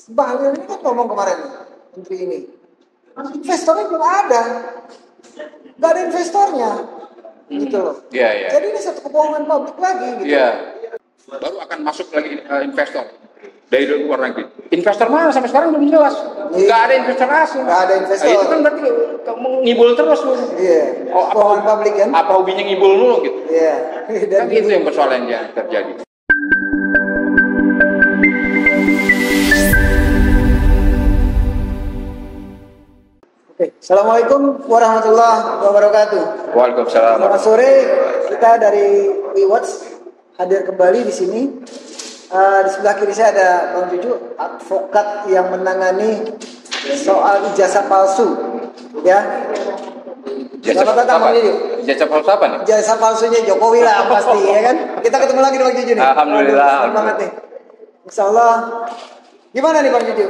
Bahlil ini kan ngomong kemarin, menteri ini, investornya belum ada, nggak ada investornya, gitu loh. Iya. Jadi ini satu kebohongan publik lagi, gitu. Iya. Baru akan masuk lagi investor dari luar negeri. Investor mana sampai sekarang belum jelas. Nggak ada investor asing. Nggak ada investor. Itu kan berarti kamu ngibul terus lu. Iya. Kebohongan publik kan? Apa hobinya ngibul lu gitu? Iya. Kan gitu yang persoalan yang terjadi. Assalamualaikum warahmatullahi wabarakatuh. Waalaikumsalam. Selamat sore, kita dari WeWatch hadir kembali di sini. Di sebelah kiri saya ada Bang Juju, advokat yang menangani soal ijazah palsu, ya. Selamat datang Bang Juju. Ijazah palsu apa nih? Ijazah palsunya Jokowi lah pasti, ya kan? Kita ketemu lagi Bang Juju nih. Alhamdulillah. Senang banget nih. Insyaallah. Gimana nih Bang Juju?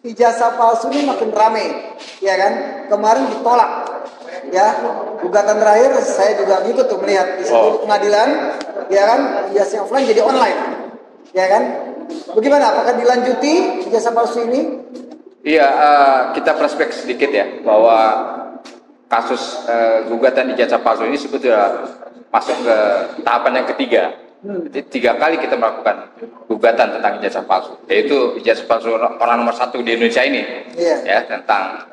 Ijazah palsu ini makin rame, ya kan? Kemarin ditolak, ya. Gugatan terakhir saya juga ikut tuh melihat di pengadilan, ya kan? Ijazah offline jadi online, ya kan? Bagaimana? Apakah dilanjuti ijazah palsu ini? Iya, kita flashback sedikit ya bahwa kasus gugatan ijazah palsu ini sebetulnya masuk ke tahapan yang ketiga. Jadi 3 kali kita melakukan gugatan tentang ijazah palsu, yaitu ijazah palsu orang nomor 1 di Indonesia ini, ya, tentang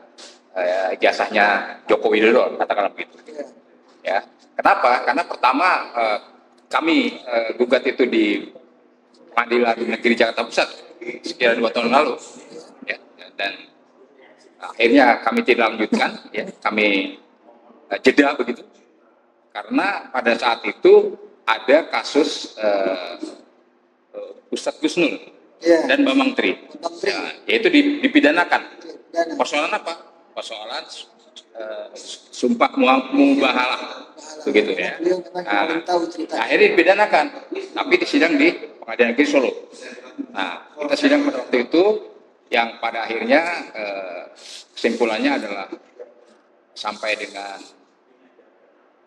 ijazahnya Joko Widodo, katakanlah begitu. Ya, kenapa? Karena pertama kami gugat itu di Pengadilan Negeri Jakarta Pusat sekitar 2 tahun lalu, ya, dan akhirnya kami tidak lanjutkan, ya, kami jeda begitu, karena pada saat itu ada kasus Ustadz Gus Nur dan Bambang Tri, ya, yaitu dipidanakan. Persoalan apa? Persoalan sumpah mubahalah, begitu ya. Akhirnya dipidanakan, tapi disidang di Pengadilan Negeri Solo. Nah, kita sidang pada waktu itu, yang pada akhirnya kesimpulannya adalah sampai dengan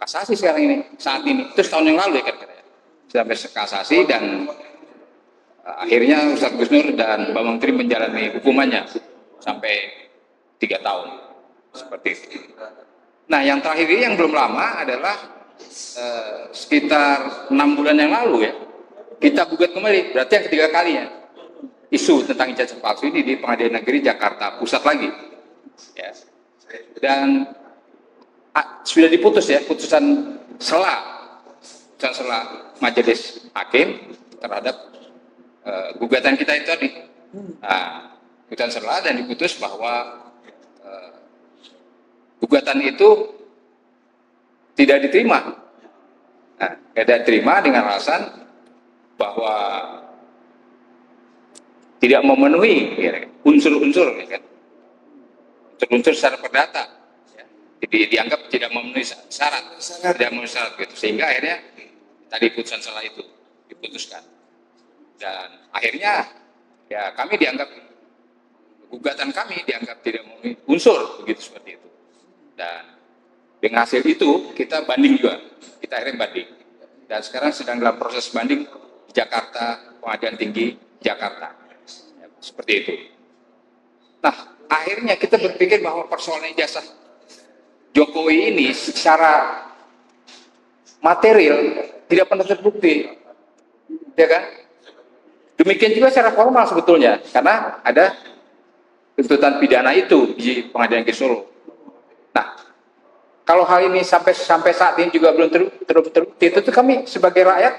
kasasi sekarang ini, saat ini. Itu setahun yang lalu ya kira-kira, sampai kasasi, dan akhirnya Ustadz Gus Nur dan Bambang Tri menjalani hukumannya sampai 3 tahun, seperti itu. Nah, yang terakhir ini yang belum lama adalah sekitar 6 bulan yang lalu ya, kita gugat kembali, berarti yang ketiga kalinya isu tentang ijazah palsu ini di Pengadilan Negeri Jakarta Pusat lagi, ya. Dan sudah diputus ya, putusan sela majelis hakim terhadap gugatan kita itu tadi. Nah, gugatan sela, dan diputus bahwa gugatan itu tidak diterima. Nah, tidak diterima dengan alasan bahwa tidak memenuhi unsur-unsur, ya kan? Unsur-unsur secara perdata. Jadi dianggap tidak memenuhi syarat, tidak memenuhi syarat gitu, sehingga akhirnya tadi putusan salah itu diputuskan, dan akhirnya ya kami dianggap, gugatan kami dianggap tidak memenuhi unsur, begitu, seperti itu. Dan dengan hasil itu kita banding juga, kita akhirnya banding, dan sekarang sedang dalam proses banding di Jakarta, Pengadilan Tinggi Jakarta, ya, seperti itu. Nah, akhirnya kita berpikir bahwa persoalan ijazah Jokowi ini secara material tidak pernah terbukti, ya kan? Demikian juga secara formal sebetulnya, karena ada tuntutan pidana itu di Pengadilan Negeri Solo. Nah, kalau hal ini sampai saat ini juga belum terbukti, itu kami sebagai rakyat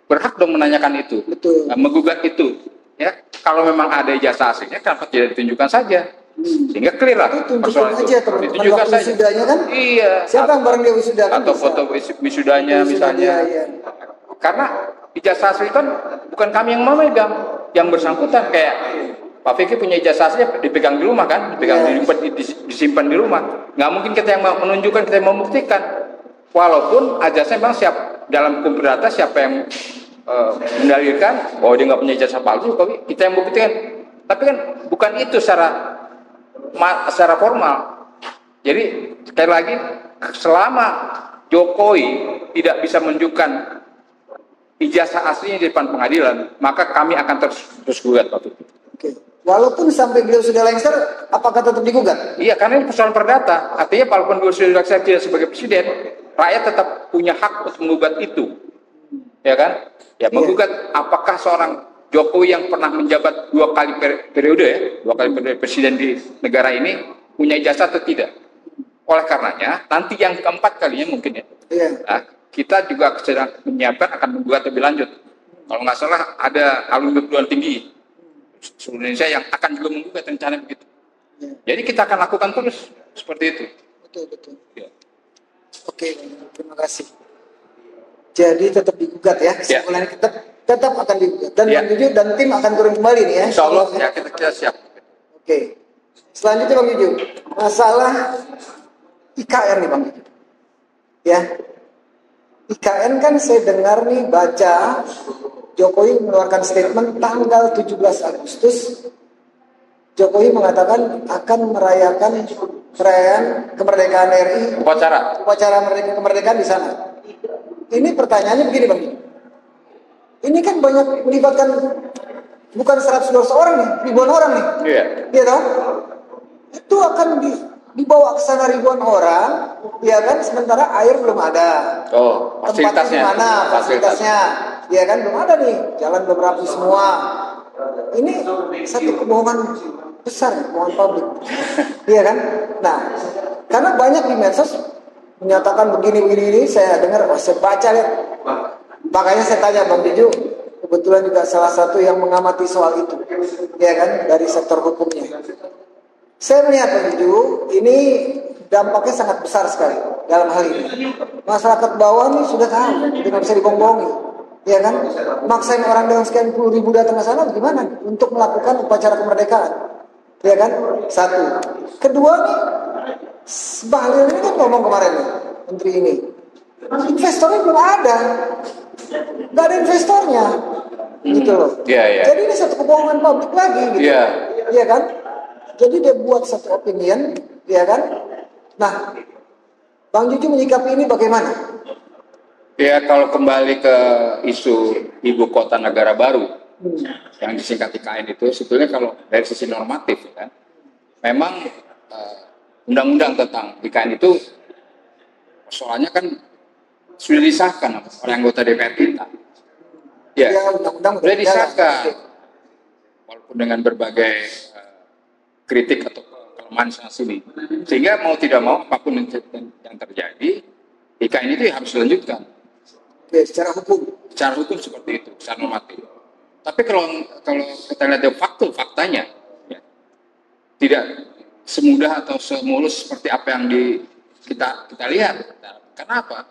berhak dong menanyakan itu, menggugat itu, ya. Kalau memang ada ijazah aslinya, kenapa tidak ditunjukkan saja? Sehingga clear lah persoalan itu. Ditunjukkan saja wisudanya kan? Iya. Siapa yang bareng dia wisuda kan? Atau foto wisudanya misalnya. Iya. Karena ijazah asli kan bukan kami yang memegang, yang bersangkutan. Kayak Pak Fikri punya ijazah aslinya dipegang di rumah kan? Disimpan di rumah. Nggak mungkin kita yang menunjukkan, kita yang membuktikan. Walaupun ijazahnya memang siap dalam hukum perdata, siapa yang mendalilkan bahwa dia nggak punya ijazah palsu, kita yang membuktikan. Tapi kan bukan itu secara formal. Jadi sekali lagi, selama Jokowi tidak bisa menunjukkan ijazah aslinya di depan pengadilan, maka kami akan terus gugat, Pak. Walaupun sampai beliau sudah lengser, apakah tetap digugat? Iya, karena ini persoalan perdata. Artinya walaupun beliau sudah dilaksanakan sebagai presiden, rakyat tetap punya hak untuk menggugat itu. Ya kan? Ya, menggugat apakah seorang Jokowi yang pernah menjabat 2 kali periode ya, 2 kali periode presiden di negara ini punya ijazah atau tidak. Oleh karenanya, nanti yang keempat kalinya mungkin ya. Nah, kita juga sedang menyiapkan akan menggugat lebih lanjut. Kalau nggak salah ada alumni perguruan tinggi seluruh Indonesia yang akan juga menggugat rencana begitu. Jadi kita akan lakukan terus seperti itu. Betul. Ya. Oke, terima kasih. Jadi tetap digugat ya, kesimpulannya tetap akan digugat. Dan Bang Juju dan tim akan turun kembali nih ya. Insya Allah ya, kita siap. Oke. Selanjutnya Bang Juju, masalah IKN nih Bang Juju. Ya. IKN kan saya dengar nih baca Jokowi mengeluarkan statement tanggal 17 Agustus. Jokowi mengatakan akan merayakan perayaan kemerdekaan RI, upacara kemerdekaan di sana. Ini pertanyaannya begini Bang. Ini kan banyak melibatkan bukan 100-200 orang nih, ribuan orang nih. Iya. Iya toh? Itu akan dibawa ke sana ribuan orang, ya kan? Sementara air belum ada. Oh, fasilitasnya. Tempatnya mana? Fasilitasnya. Ya kan belum ada nih. Jalan belum rapi semua. Ini satu kebohongan besar, kebohongan publik. Iya kan? Nah, karena banyak di medsos menyatakan begini, saya dengar, saya baca lihat. Makanya saya tanya Bang Juju, kebetulan juga salah satu yang mengamati soal itu, ya kan, dari sektor hukumnya. Saya melihat Bang Juju, ini dampaknya sangat besar sekali dalam hal ini. Masyarakat bawah ini sudah tahu, tidak bisa dibohong-bohongi, ya kan. Maksain orang dengan sekian puluh ribu datang ke sana, gimana untuk melakukan upacara kemerdekaan, ya kan? Satu. Kedua nih, Bahlil ini kan ngomong kemarin nih, menteri ini, investornya belum ada, nggak ada investornya, gitu loh. Jadi ini satu kebohongan publik lagi, gitu, ya kan? Jadi dia buat satu opinion, ya kan? Nah, Bang Juju menyikapi ini bagaimana? Ya, kalau kembali ke isu ibu kota negara baru yang disingkat IKN itu, sebetulnya kalau dari sisi normatif, kan, memang undang-undang tentang IKN itu soalnya kan sudah disahkan oleh anggota DPR kita. Ya, undang-undang sudah disahkan, walaupun dengan berbagai kritik atau kelemahan sana sini. Sehingga mau tidak mau apapun yang terjadi, IKN itu harus dilanjutkan. Ya, secara hukum seperti itu, secara normatif. Tapi kalau kita lihat faktanya, ya, tidak semudah atau semulus seperti apa yang kita lihat. Kenapa?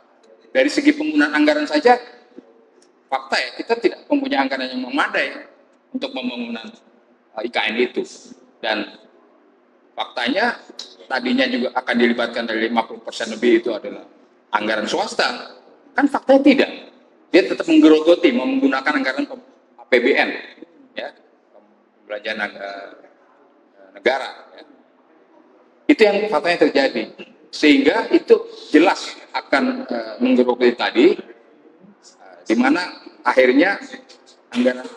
Dari segi penggunaan anggaran saja, fakta ya, kita tidak mempunyai anggaran yang memadai untuk pembangunan IKN itu. Dan faktanya, tadinya juga akan dilibatkan dari 50% lebih itu adalah anggaran swasta. Kan faktanya tidak. Dia tetap menggerogoti, menggunakan anggaran APBN, ya, pembelanjaan negara. Ya. Itu yang faktanya terjadi, sehingga itu jelas akan menggerogoti tadi, di mana akhirnya anggaran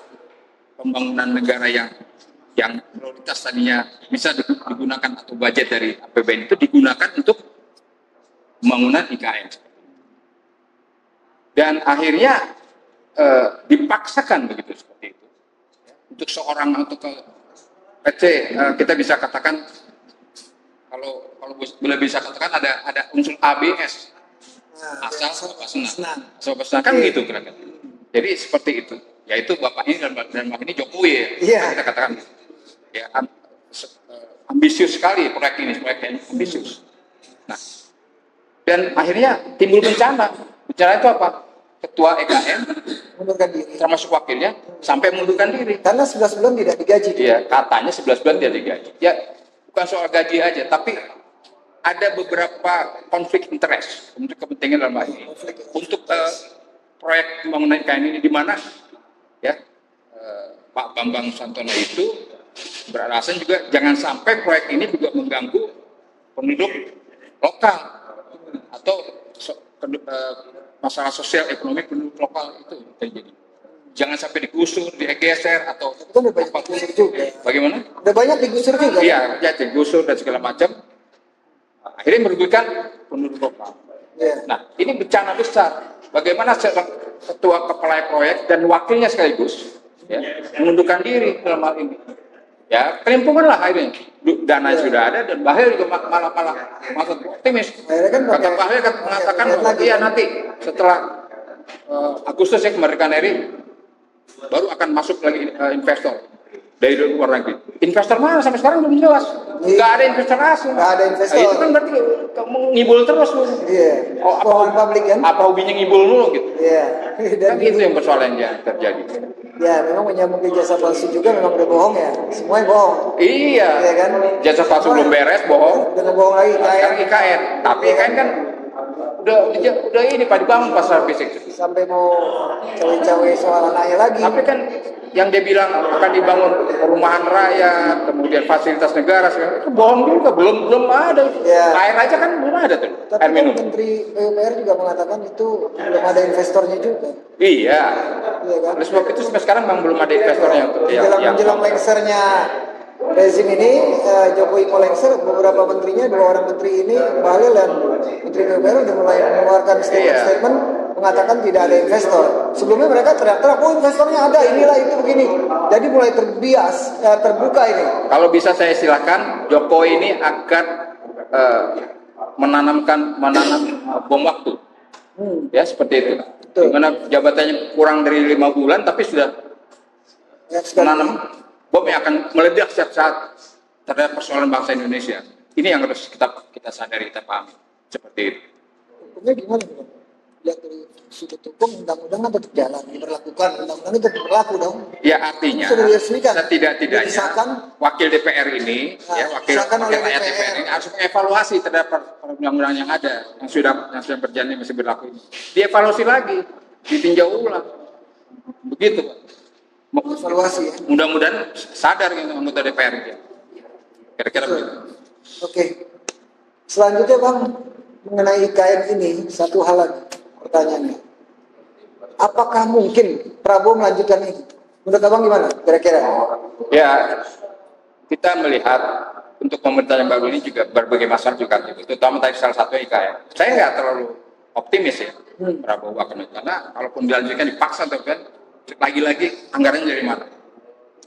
pembangunan negara yang prioritas tadinya bisa digunakan atau budget dari APBN itu digunakan untuk pembangunan IKN, dan akhirnya dipaksakan begitu seperti itu. Untuk seorang kita bisa katakan. Kalau boleh bisa katakan ada unsur ABS, asal bapak senang kan gitu kira-kira. Jadi seperti itu, yaitu bapak ini dan bapak ini Jokowi ya. Kita katakan ya ambisius sekali proyek ini ambisius. Nah, dan akhirnya timbul bencana itu apa? Ketua EKN mundurkan diri, termasuk wakilnya sampai mundurkan diri karena 11 bulan tidak digaji. Iya, katanya 11 bulan tidak digaji. Ya, bukan soal gaji aja, tapi ada beberapa konflik interest untuk kepentingan dalam hal ini. Untuk proyek pembangunan IKN ini di mana ya Pak Bambang Susantono itu beralasan juga jangan sampai proyek ini juga mengganggu penduduk lokal atau masalah sosial ekonomi penduduk lokal itu terjadi. jangan sampai digusur, digeser atau Itu udah banyak digusur juga. bagaimana? Udah banyak digusur juga. Iya, ya digusur dan segala macam. Akhirnya merugikan penduduk lokal. Iya. Nah, ini bencana besar. Bagaimana seorang ketua kepala proyek dan wakilnya sekaligus ya, mengundurkan diri dalam hal ini. Ya, kelimpungan lah akhirnya. Dana sudah ada dan Bahlil juga malah optimis. Akhirnya kan Kata Bahlil mengatakan bahwa iya nanti setelah Agustus ya kemerdekaan RI baru akan masuk lagi investor dari luar negeri. Investor mana sampai sekarang belum jelas. Nggak ada investor asing. Nggak ada investor. Nah, itu kan berarti kamu ngibul terus lu. Iya. Oh, Publik kan? apa hobinya ngibul mulu gitu. Iya. Dan itu yang persoalan yang terjadi. Ya, memang menyambung ke jasa palsu juga memang udah bohong ya. Semuanya bohong. Iya. Iya kan? Jasa palsu belum beres, bohong. Udah bohong lagi. Sekarang IKN. Tapi IKN kan udah ini Pak dibangun pasar fisik. Sampai mau cawe-cawe soal anaknya lagi. Tapi kan yang dia bilang akan dibangun perumahan rakyat, kemudian fasilitas negara, itu bohong juga, belum ada. Ya. Air aja kan belum ada tuh. Tapi Air kan minum. Menteri PUPR juga mengatakan itu belum ada investornya juga. Iya. Iya kan? Oleh sebab itu sampai sekarang memang belum ada investornya untuk Menjelang lengsernya rezim ini, Jokowi mau lengser, beberapa menterinya, 2 orang menteri ini, Bahlil dan Menteri PUPR udah mulai mengeluarkan statement mengatakan tidak ada investor. Sebelumnya mereka teriak-teriak, oh investornya ada, inilah itu begini. Jadi mulai terbuka ini. Kalau bisa saya silakan, Jokowi ini akan menanam bom waktu. Ya seperti itu. Dimana jabatannya kurang dari 5 bulan, tapi sudah menanam bom yang akan meledak setiap saat terhadap persoalan bangsa Indonesia. Ini yang harus kita sadari, kita pahami. Seperti itu. Hukumnya gimana? Lihat dari sudut hukum, undang-undang kan tetap jalan, diberlakukan, undang-undang itu tetap berlaku dong. Ya artinya, setidak-tidaknya wakil DPR ini, wakil rakyat DPR ini harus mengevaluasi terhadap undang-undang yang ada, yang sudah berjalan, yang masih berlaku ini. Dievaluasi lagi, ditinjau ulang. Begitu, Pak. Evaluasi ya. Mudah-mudahan sadar gitu anggota DPR itu. Kira-kira begitu. Oke. Selanjutnya Bang, mengenai IKN ini satu hal lagi pertanyaannya. Apakah mungkin Prabowo melanjutkan ini? Menurut Abang gimana? Kira-kira? Ya, kita melihat untuk pemerintahan yang baru ini juga berbagai masalah juga, terutama tadi salah satu IKN. Saya nggak terlalu optimis ya Prabowo akan karena kalaupun dilanjutkan dipaksa kan lagi-lagi anggarannya dari mana?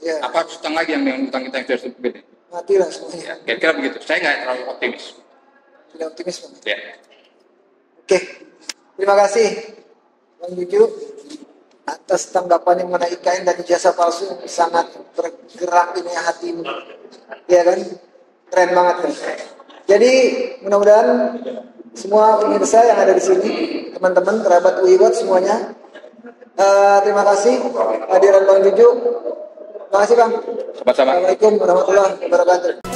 Ya. Apa utang lagi yang dengan utang kita yang sudah gede? Matilah semuanya. Ya, kira-kira begitu. Saya nggak terlalu optimis. Tidak optimis Bang. Ya. Oke. Terima kasih Bang Juju atas tanggapannya mengenai IKN dan ijazah palsu, sangat bergerak ini hatimu. Ya kan? Keren banget kan? Jadi mudah-mudahan semua pemirsa yang ada di sini, teman-teman, kerabat UIWAT semuanya, terima kasih hadiran Bang Juju. Terima kasih Bang. Sama-sama. Assalamualaikum warahmatullahi wabarakatuh.